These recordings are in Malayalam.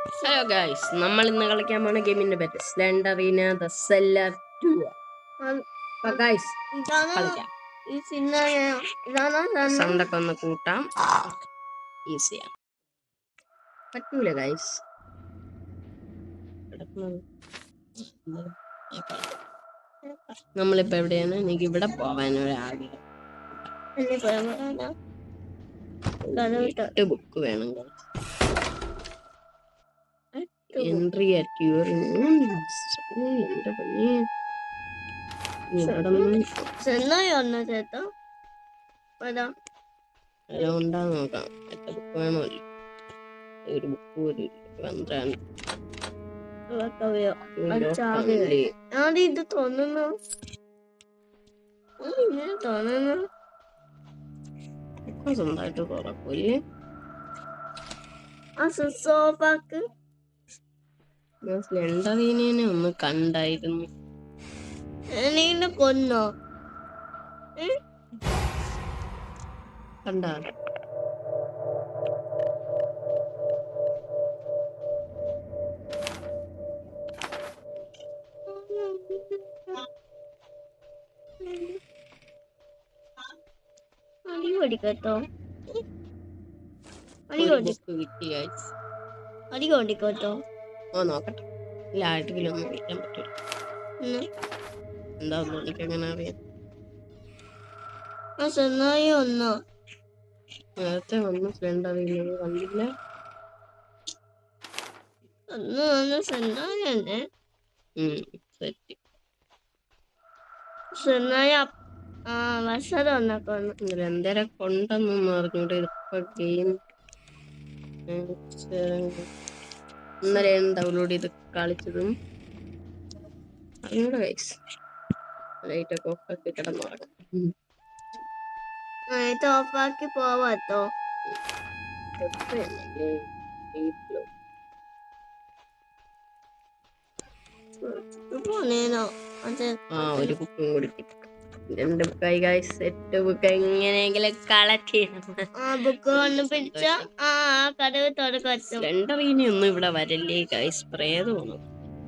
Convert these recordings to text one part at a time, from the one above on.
ഹലോ ഗൈസ്, നമ്മൾ ഇന്ന് കളിക്കാൻ പോണ ഗെയിമിന്റെ പേര് സ്ലെൻഡറിന ദ സെല്ലർ 2. ഗൈസ് കളിക്കാം. സൗണ്ട് ഒക്കെ ഒന്ന് കൂട്ടാം. ഈസിയാണ്. പറ്റൂല ഗൈസ്. നമ്മളിപ്പോ എവിടെയാണ്? എനിക്ക് ഇവിടെ പോവാനൊരാഗ്രഹം. ബുക്ക് വേണം. എൻട്രി അറ്റ് യുവർ എന്റെ പണി ഉണ്ടാ നോക്കാം. എത്ര ബുക്ക് വേണമല്ലോ? ഒരു ബുക്ക് പോലും ഇല്ല. 12 ഇത് തോന്നുന്നു സ്വന്തമായിട്ട് തുറക്കൂല്ലേ? സ്ലെൻഡറിനെ ഒന്ന് കണ്ടായിരുന്നു. കൊന്നോ കണ്ടാ? അടികൊണ്ടിക്കോ അടികൊണ്ടിക്കോട്ടോ. നോക്കട്ടെ. ഇല്ല, ആർട്ടിക്കലൊന്നും വിളിക്കാൻ പറ്റൂല. എന്താ എനിക്ക് എങ്ങനെ അറിയാം? ഒന്നോ നേരത്തെ വന്ന് സ്ലെൻഡറിനെ കണ്ടില്ല. എന്തേരം കൊണ്ടെന്നൊന്നും അറിഞ്ഞൂടെ. ഇതിപ്പോ ഗെയിം ഇന്നലെ ഡൗൺലോഡ് ചെയ്ത് കളിച്ചതും അറിഞ്ഞൂടെ ഗൈസ്. ലൈറ്റൊക്കെ ഓഫാക്കി കിടന്നുറങ്ങും. ഓഫാക്കി പോവാത്തോ? ഒരു ബുക്കും കൂടി കിട്ടി. 2 ബുക്കായി ഗൈസ്. 8 ബുക്ക് എങ്ങനെയെങ്കിലും കളക്ട് ചെയ്യണം. സ്ലെൻഡറിനെ ഒന്നും ഇവിടെ വരല്ലേ ഗൈസ്. പ്രേതമാണ്.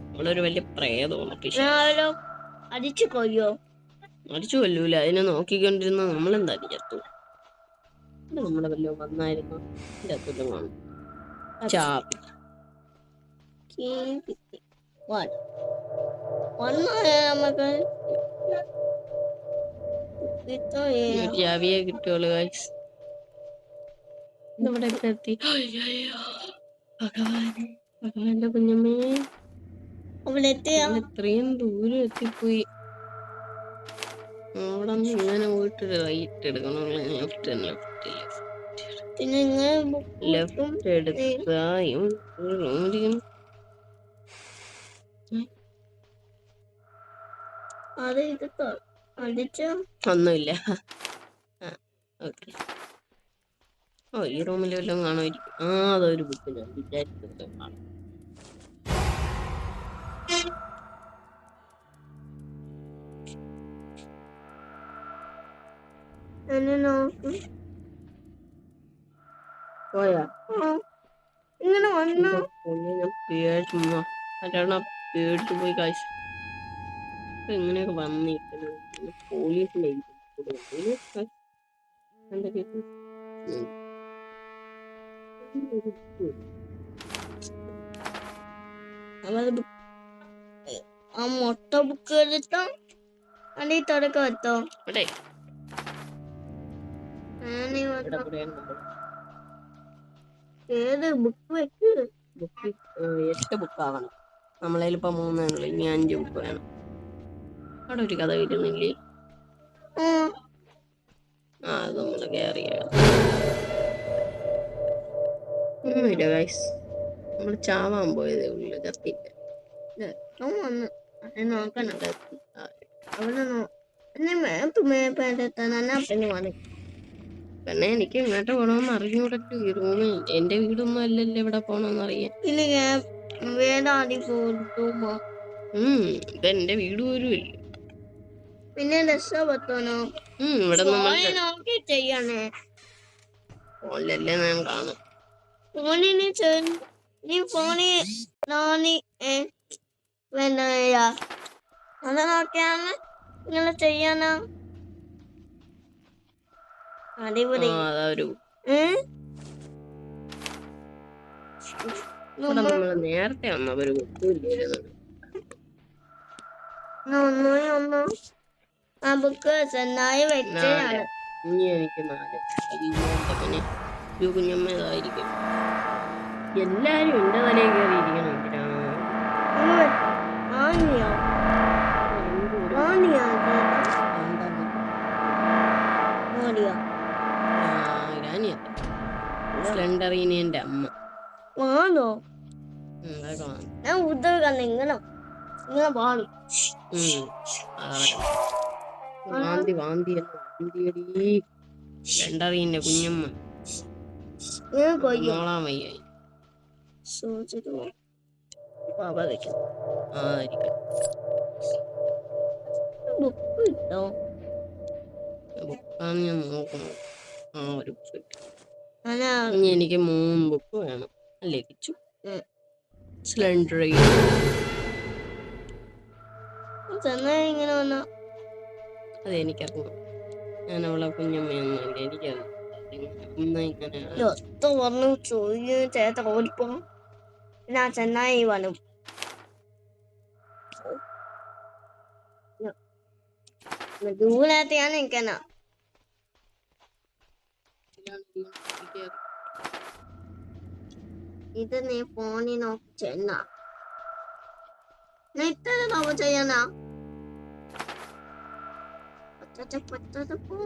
നമ്മളൊരു വലിയ പ്രേതമാണ്. അടിച്ചു കൊയ്യോ? അടിച്ചു കൊല്ലൂല. അതിനെ നോക്കിക്കൊണ്ടിരുന്ന നമ്മളെന്താ ചത്തു? നമ്മളെ വല്ലോ വന്നായിരുന്നു. ചാപ്പി ചാവിയെ കിട്ടുള്ളൂ ഗൈസ്. ഇവിടെ എത്തി. ഭഗവാന്റെ കുഞ്ഞമ്മേ, ഇത്രയും ദൂരം എത്തിപ്പോയി. അവിടെ നിന്ന് ഇങ്ങനെ പോയിട്ട് റൈറ്റ് എടുക്കണം. ലെഫ്റ്റ് എടുത്തായും ഒന്നുമില്ല. ഈ റൂമിൽ വല്ലതും കാണുമായിരിക്കും. അതൊരു ബുക്ക് ഞാൻ വിചാരിച്ചത് കാണും. പോയാ ഇങ്ങനെ വന്നു. പേടിച്ചു പോയി കാശ്. ഇങ്ങനെയൊക്കെ വന്നിരിക്കുന്നത് പോലീസിന്റെ മൊട്ട ബുക്ക് എടുത്തോ? അടി തുടക്ക വെത്തോ? ഏത് ബുക്ക് വെക്ക്? 8 ബുക്കാവണം. നമ്മളതിലിപ്പോ 3 ഉള്ളു. ഇനി 5 ബുക്ക് വേണം. അവിടെ ഒരു കഥ വരുന്നില്ലേ? അത് നമ്മള് കയറിയാണ്. ഒന്നുമില്ല ഗൈസ്. നമ്മള് ചാവാൻ പോയതേ ഉള്ളു. ചത്തില്ല. പിന്നെ എനിക്ക് ഇങ്ങോട്ട് പോണോന്ന് അറിഞ്ഞൂടല്ലോ. ഈ റൂമിൽ എന്റെ വീടൊന്നും അല്ലല്ലോ. ഇവിടെ പോണോന്ന് അറിയാൻ. ഇതെന്റെ വീട് പോലും ഇല്ല. പിന്നെ രക്ഷപ്പെത്തോനോ? ഇവിടെ നോക്കി ചെയ്യണേ. ഫോണിലല്ലേ ഞാൻ കാണും. ഫോണിന് ഈ ഫോണിൽ നോണി വേണ്ടയാ അത് നോക്കിയാണ് ഇങ്ങനെ ചെയ്യാനാ അടിപൊളി അതാ ഒരു ഇവിടെ നമ്മ നമ്മള് നേരത്തെ വന്നപ്പോ ഒരു ബുക്കില്ലായിരുന്നു. ഒന്ന് ആ ബുക്ക് ചെന്നായി വെച്ചാണ് ഇനി എനിക്ക് 4 പിന്നെ ഒരു കുഞ്ഞമ്മതായിരിക്കും. എല്ലാരും എന്റെ തലയിൽ കയറി ഇരിക്കണം. എന്തിനാ ആനിയോ ആനിയോ ഓടിയോ ഗ്രാനിയല്ല, സ്ലെൻഡറീനേന്റെ അമ്മ. ആണോ അതൊക്കെ വാങ്ങും. ഞാൻ ഉദ്ദേശിക്കാൻ ഇങ്ങനെ ഇങ്ങനെ പാടും വാന്തി വാന്തിയടി സ്ലെൻഡറീന്റെ കുഞ്ഞമ്മ ഇങ്ങനെ കൊയ്യോ നോളാൻ വയ്യായി. ബുക്ക് കിട്ടോ ബുക്കാണ് ഞാൻ നോക്കുന്നത്. ഒരു ബുക്ക്. അല്ല ഇനി എനിക്ക് 3 ബുക്ക് വേണം. അല്ലേ കിച്ചു? സ്ലെൻഡറീൻ ചെന്നായി ഇങ്ങനെ വന്ന അതെനിക്കറിയാം. ഞാൻ അവളെ കുഞ്ഞമ്മയൊന്നുമില്ല, എനിക്കറിയാം. ഇങ്ങനെയാണ്. ഒത്ത പറഞ്ഞു ചോദിച്ചു ചേട്ട ഓടിപ്പോ ഞാൻ ചെന്നായി വന്നു ദൂരത്തെയാണ് നിൽക്കുന്ന ഇത് നീ ഫോണിൽ നോക്കി ചെന്ന ഇത്ര നോവ് ചെയ്യണ പറ്റത് പോ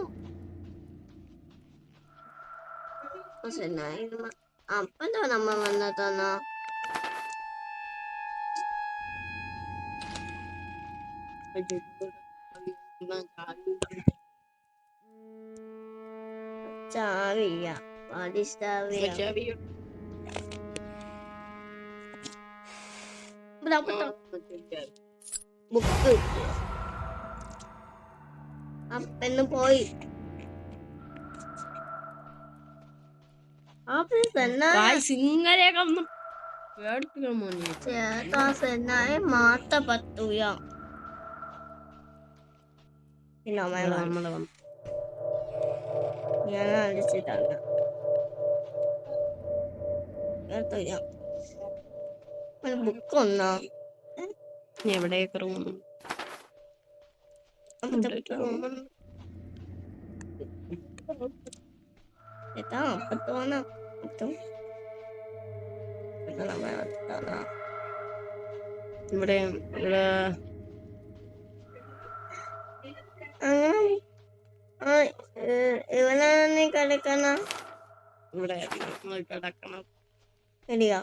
അപ്പന്തോ നമ്മ വന്നതന്നാ ചാവിയ പാടിസ്ഥാവിയ ബുക്ക് അപ്പെന്ന് പോയി ചേട്ടാ സെന്നായി മാത്ത പത്തുയ ഞാൻ അടിച്ചിട്ടാണ് ബുക്ക് ഒന്നാ എവിടെയൊക്കെ റൂം ചേട്ടാ അപ്പത്തോണ ഇവിടെ ഇവിടെ ഇവനാണ് നീ കിടക്കണ ഇവിടെ കിടക്കണം. ശരിയാ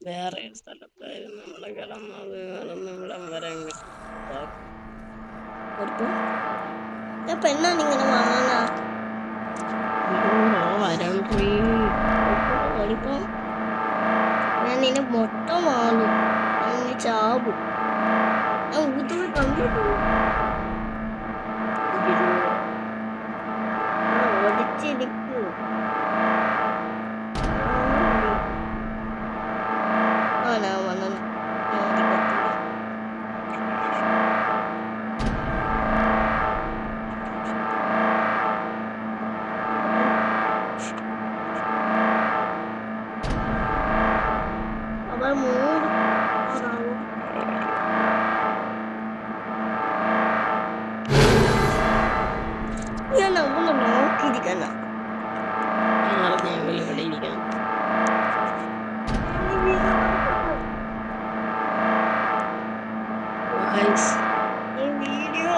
വേറെ സ്ഥലത്തായിരുന്നു നമ്മള് കിടന്നത്. ഇവിടം വരെ പെണ്ണാണ് ഇങ്ങനെ വാങ്ങാന ഓടിപ്പോ ഞാൻ നിന്നെ മൊത്തം വാങ്ങും നീ ചാവും ഞാൻ ഊത്തുകൾ കണ്ടിട്ടു ഓടിച്ചിരിക്കൂ ആണാ വന്നു അവർ മൂന്ന് ഞാൻ അവളെ നോക്കിയിരിക്കണ ഇവിടെ ഇരിക്കണം. ഈ വീഡിയോ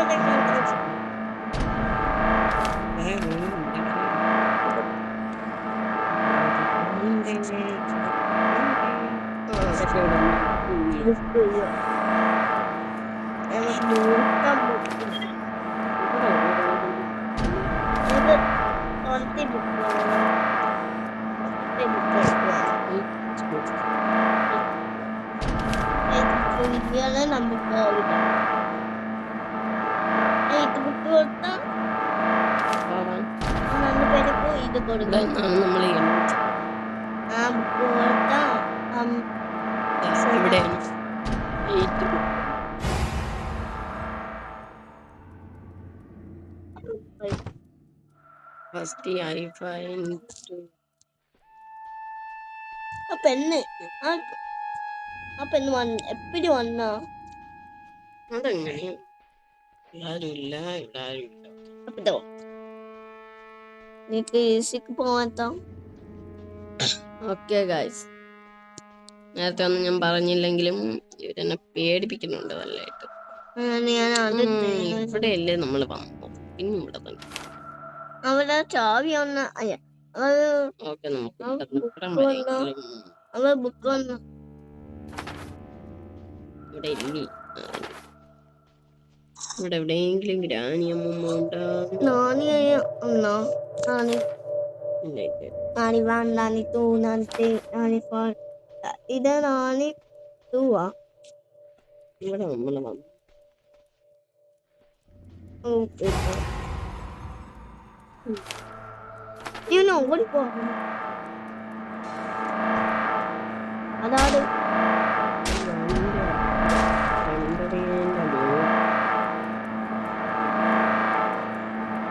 നമുക്ക് ഇത് ബുക്ക് കൊടുത്താ രണ്ട് പേർക്ക് ഇത് കൊടുക്കാം നമ്മൾ ആ ബുക്ക് കൊടുത്താ അമ്മ ഫസ്റ്റ് ഐ ഫൈൻഡ് ആ പെണ്ണ് ആ പെണ്ണ് എപ്പോഴും വന്നാ അതെങ്ങനെ ആരുമില്ല ഇവിടെ ആരുമില്ല. അപ്പോ നീക്ക് ഈസിക്ക് പോവാത്ത ഓക്കെ ഗായ്സ്, നേരത്തെ ഒന്നും ഞാൻ പറഞ്ഞില്ലെങ്കിലും ഇവരെന്നെ പേടിപ്പിക്കുന്നുണ്ട് നല്ലതായിട്ട്. ഞാൻ ഇവിടെ അല്ലേ നമ്മള് വന്നു, പിന്നെ ഇവിടെ തന്നെ. അവിടെ ചാവി വന്ന ഓക്കെ, നമുക്ക് അവ ബുക്ക് വന്നു ഇവിടെ ഇല്ലേ. ഇവിടെ എവിടെയെങ്കിലും ഗ്രാനിയമ്മ ഉണ്ടാകും. നാണി 1 നാണി 2 നാണി 3 നാണി 4 ഇത് നാണി 2 ഇവിടെ നമ്മള് വന്നു. ഓടിപ്പോ അതാണ്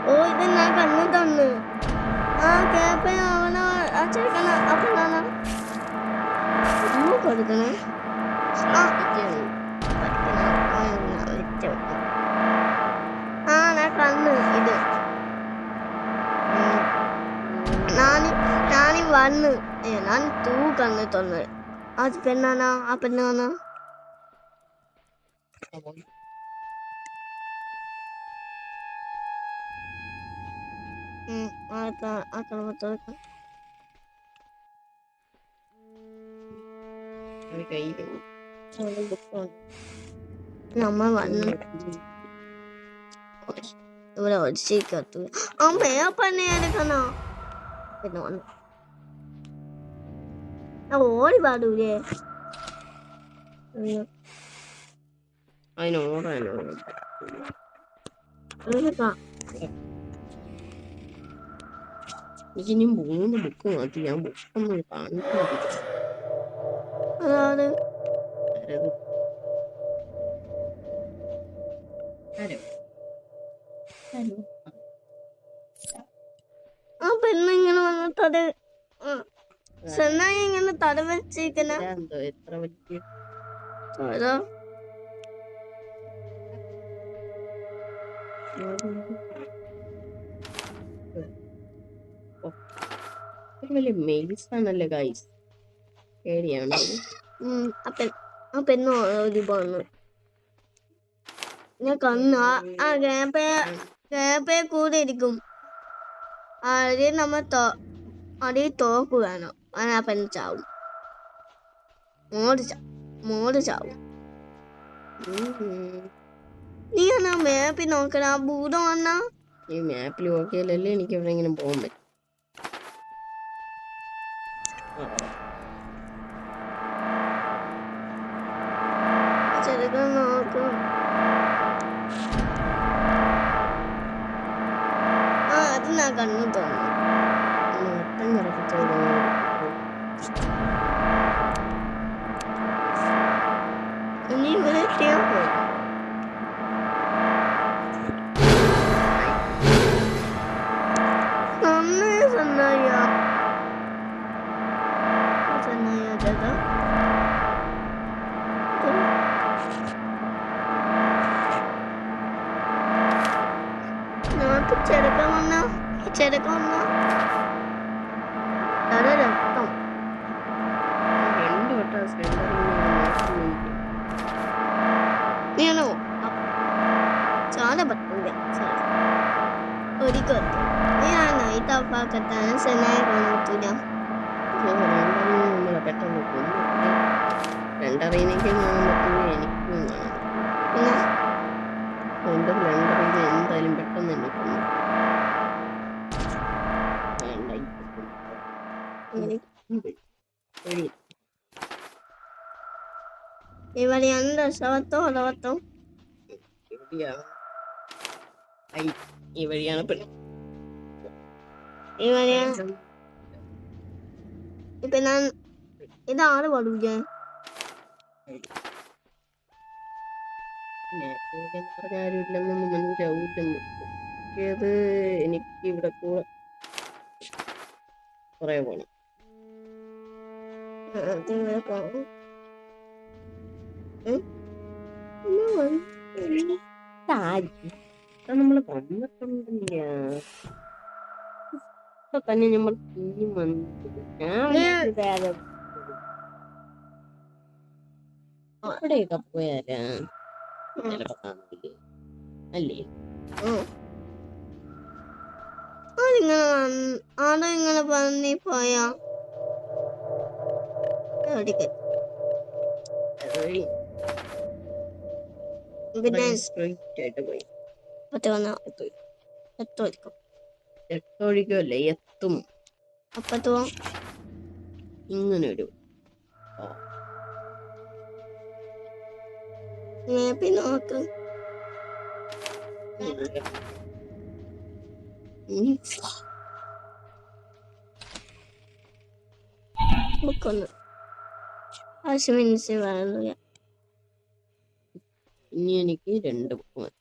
ഓ ഇത് ഞാൻ കണ്ണു തന്നു ആ കേപ്പ അവന ആ ചെറുക്കണ അപ്പനാണ് കൊടുക്കണേ ആ ഞാൻ കണ്ണു ഇത് ഞാനീ വന്ന് ഞാൻ തൂ കണ്ണു തന്നു അത് പെണ്ണാണ് ആ പെണ്ണാണ് നമ്മ വന്നു ഇവിടെ ഒടിച്ചേക്കത്തു അമ്മ പന്നെ എടുക്കണോ പിന്നെ വന്നു ഓടി പാടൂലേ അതിനോടാനോ എനിക്കിനി 3 ബുക്ക് മാറ്റി, ഞാൻ ബുക്കൊന്നും കാണിക്കുന്നില്ല. അതാണ് ആ പെണ്ണ് ഇങ്ങനെ വന്നിട്ടത് സെന്നായി ഇങ്ങനെ തല വെച്ചിരിക്കുന്ന എത്ര വലിയ വലിയ മെയിൽസ് ആണല്ലേ ഗൈസ്, പേടിയാണ്. ആ പെണ്ണ് ഒരു പോന്നു ഞാൻ കണ്ണു ആ കേപ്പയെ കൂടെ ഇരിക്കും അടി നമ്മ അടി തോക്ക് വേണം ആ പെണ്ണ് ചാവും മോട് ചാവും നീ എന്നാ മേപ്പിൽ നോക്കണ ആ ഭൂതം വന്നാ ഈ മാപ്പിൽ നോക്കിയാലല്ലേ എനിക്ക് എവിടെയെങ്കിലും പോകാൻ പറ്റും. ചെറുക്കൻ നോക്കും ആ അത് ഞാൻ കണ്ണു തോന്നുന്നു വട്ടം കറപ്പിച്ചത് ഇനി ഇവിടെ എത്തിയോ ചെറുക്കം വന്ന തല രക്തം 2 വട്ടം നീയാണോ చాలా പറ്റില്ല ഒരിക്കൽ ഞാൻ നൈറ്റ് ഓഫ് ആക്കത്താണ് സെനായി കാണത്തില്ല നമ്മളെ പെട്ടെന്ന് രണ്ടറിയിലേക്ക് കാണാൻ പറ്റുന്നത് എനിക്കും കാണാൻ അതുകൊണ്ട് രണ്ടറിയിൽ എന്തായാലും പെട്ടെന്ന് തന്നെ കൊന്നു. ഇവിടെയാണ് രസവത്തോ ഉളവത്തോ ഈ വഴിയാണ് പെണ്ണ്. ഇപ്പൊ ഞാൻ ഇതാണ് പഠിച്ചേ പറഞ്ഞ ആരും ഇല്ലെന്നൊന്നും മനസ്സിലാവൂല്ലെന്ന്. ഏത് എനിക്ക് ഇവിടെ കൂടെ കുറെ പോണം. അതിങ്ങനെ പോകും. നമ്മൾ വന്നിട്ടുണ്ടില്ല. ഇപ്പൊ തന്നെ നമ്മൾ ഇനി വന്നത്. ഇവിടെയൊക്കെ പോയാലാ ചിലപ്പോ കാണില്ലേ അല്ലേ? ഇങ്ങനെ പറഞ്ഞി പോയാ പിന്നെ സ്ട്രെയിറ്റ് ആയിട്ട് പോയി എത്തുമായിരിക്കും. എട്ടൊഴിക്കല്ലേ എത്തും. അപ്പത്തോ ഇങ്ങനെ ഒരു മേപ്പി നോക്ക്. ബുക്കൊന്ന് ആവശ്യം വേണമെന്നില്ല. ഇനി എനിക്ക് 2 ബുക്ക് മതി.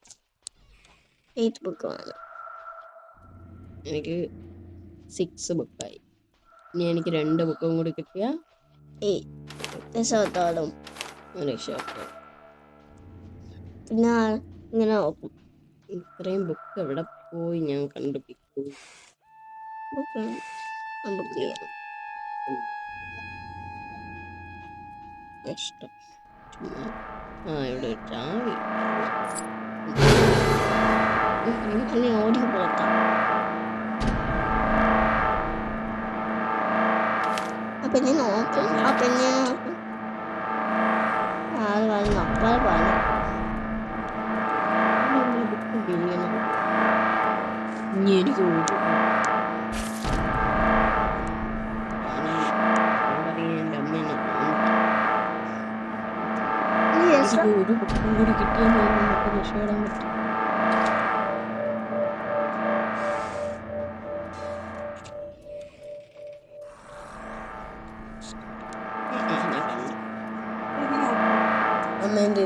8 ബുക്ക് വേണം. എനിക്ക് 6 ബുക്കായി. ഇനി എനിക്ക് 2 ബുക്കും കൂടി കിട്ടിയ രസത്തോടും രക്ഷപ്പെട്ടു. പിന്നെ ഇങ്ങനെ നോക്കും. ഇത്രയും ബുക്ക് എവിടെ പോയി ഞാൻ കണ്ടുപിടിക്കും. ബുക്ക് ചെയ്യാം. ഇഷ്ടം ഇവിടെ ചാവി ഓടി പോത്താം. പിന്നെ നോക്കും. പിന്നെ നോക്കും. ആള് പറഞ്ഞു അപ്പാൽ പറഞ്ഞു ഇനി എനിക്ക് ഒരു ബുക്കും കൂടി കിട്ടിയാൽ നമുക്ക് രക്ഷപ്പെടാൻ പറ്റും. അമ്മേൻ്റെ